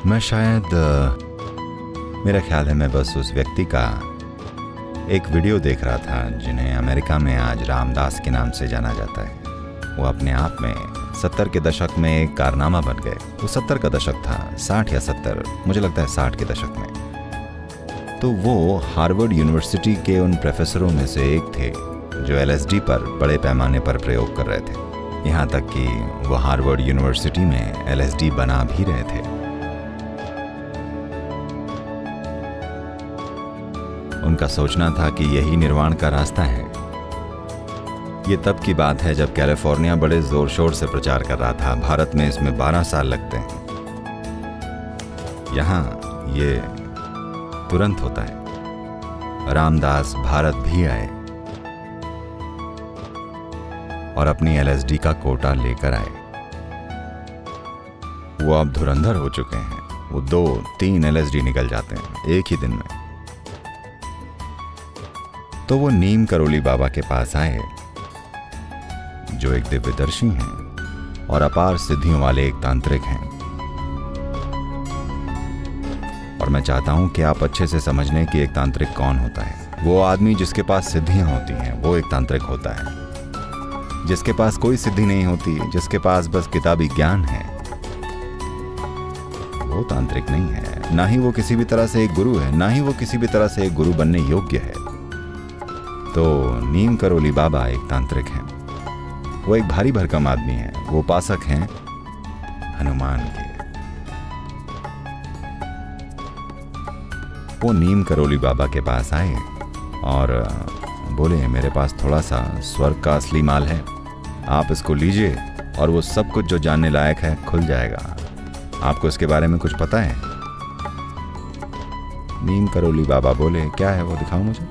मैं शायद मेरा ख्याल है मैं बस उस व्यक्ति का एक वीडियो देख रहा था जिन्हें अमेरिका में आज रामदास के नाम से जाना जाता है। वो अपने आप में 70 के दशक में एक कारनामा बन गए। वो 70 का दशक था, 60 या 70, मुझे लगता है 60 के दशक में। तो वो हार्वर्ड यूनिवर्सिटी के उन प्रोफेसरों में से एक थे जो LSD पर बड़े पैमाने पर प्रयोग कर रहे थे। यहाँ तक कि वो हार्वर्ड यूनिवर्सिटी में LSD बना भी रहे थे। उनका सोचना था कि यही निर्वाण का रास्ता है। ये तब की बात है जब कैलिफोर्निया बड़े जोर शोर से प्रचार कर रहा था। भारत में इसमें 12 साल लगते हैं, यहाँ ये तुरंत होता है। रामदास भारत भी आए और अपनी LSD का कोटा लेकर आए। वो अब धुरंधर हो चुके हैं। वो 2-3 LSD निकल जाते हैं एक ही दिन में। तो वो नीम करोली बाबा के पास आए जो एक दिव्यदर्शी हैं और अपार सिद्धियों वाले एक तांत्रिक हैं। और मैं चाहता हूं कि आप अच्छे से समझ लें कि एक तांत्रिक कौन होता है। वो आदमी जिसके पास सिद्धियां होती हैं वो एक तांत्रिक होता है। जिसके पास कोई सिद्धि नहीं होती, जिसके पास बस किताबी ज्ञान है, वो तांत्रिक नहीं है। ना ही वो किसी भी तरह से एक गुरु है, ना ही वो किसी भी तरह से एक गुरु बनने योग्य है। तो नीम करोली बाबा एक तांत्रिक हैं। वो एक भारी भरकम आदमी है। वो उपासक हैं हनुमान के। वो नीम करोली बाबा के पास आए और बोले, मेरे पास थोड़ा सा स्वर्ग का असली माल है, आप इसको लीजिए और वो सब कुछ जो जानने लायक है खुल जाएगा। आपको इसके बारे में कुछ पता है? नीम करोली बाबा बोले, क्या है वो, दिखाओ मुझे।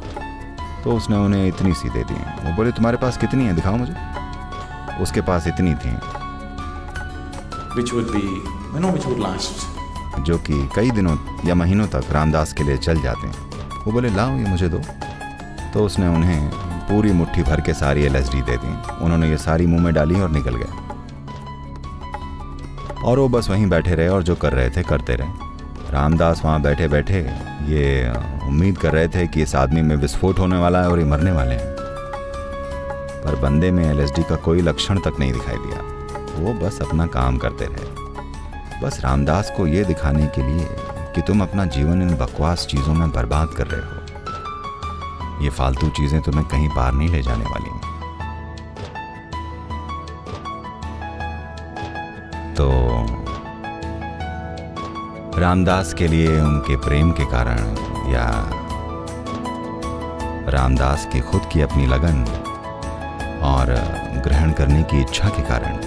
तो उसने उन्हें इतनी सी दे दी। वो बोले, तुम्हारे पास कितनी है, दिखाओ मुझे। उसके पास इतनी थी which would last. जो कि कई दिनों या महीनों तक रामदास के लिए चल जाते हैं। वो बोले, लाओ ये मुझे दो। तो उसने उन्हें पूरी मुट्ठी भर के सारी LSD दे दी। उन्होंने ये सारी मुंह में डाली और निकल गए। और वो बस वहीं बैठे रहे और जो कर रहे थे करते रहे। रामदास वहाँ बैठे बैठे ये उम्मीद कर रहे थे कि इस आदमी में विस्फोट होने वाला है और ये मरने वाले हैं। पर बंदे में LSD का कोई लक्षण तक नहीं दिखाई दिया। वो बस अपना काम करते रहे, बस रामदास को ये दिखाने के लिए कि तुम अपना जीवन इन बकवास चीज़ों में बर्बाद कर रहे हो। ये फालतू चीज़ें तुम्हें कहीं पार नहीं ले जाने वाली। तो रामदास के लिए उनके प्रेम के कारण या रामदास की खुद की अपनी लगन और ग्रहण करने की इच्छा के कारण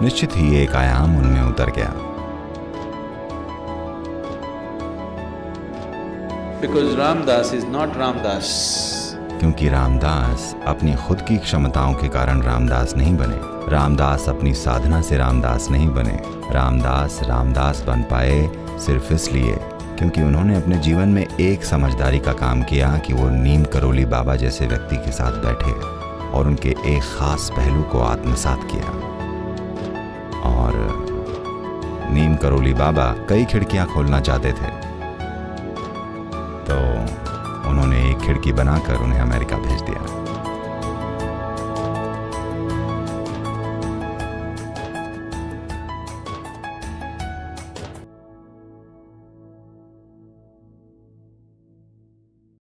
निश्चित ही एक आयाम उनमें उतर गया। Because Ramdas is not Ramdas. क्योंकि रामदास अपनी खुद की क्षमताओं के कारण रामदास नहीं बने। रामदास अपनी साधना से रामदास नहीं बने। रामदास बन पाए सिर्फ इसलिए क्योंकि उन्होंने अपने जीवन में एक समझदारी का काम किया कि वो नीम करोली बाबा जैसे व्यक्ति के साथ बैठे और उनके एक खास पहलू को आत्मसात किया। और नीम करोली बाबा कई खिड़कियां खोलना चाहते थे, तो उन्होंने एक खिड़की बनाकर उन्हें अमेरिका भेज दिया।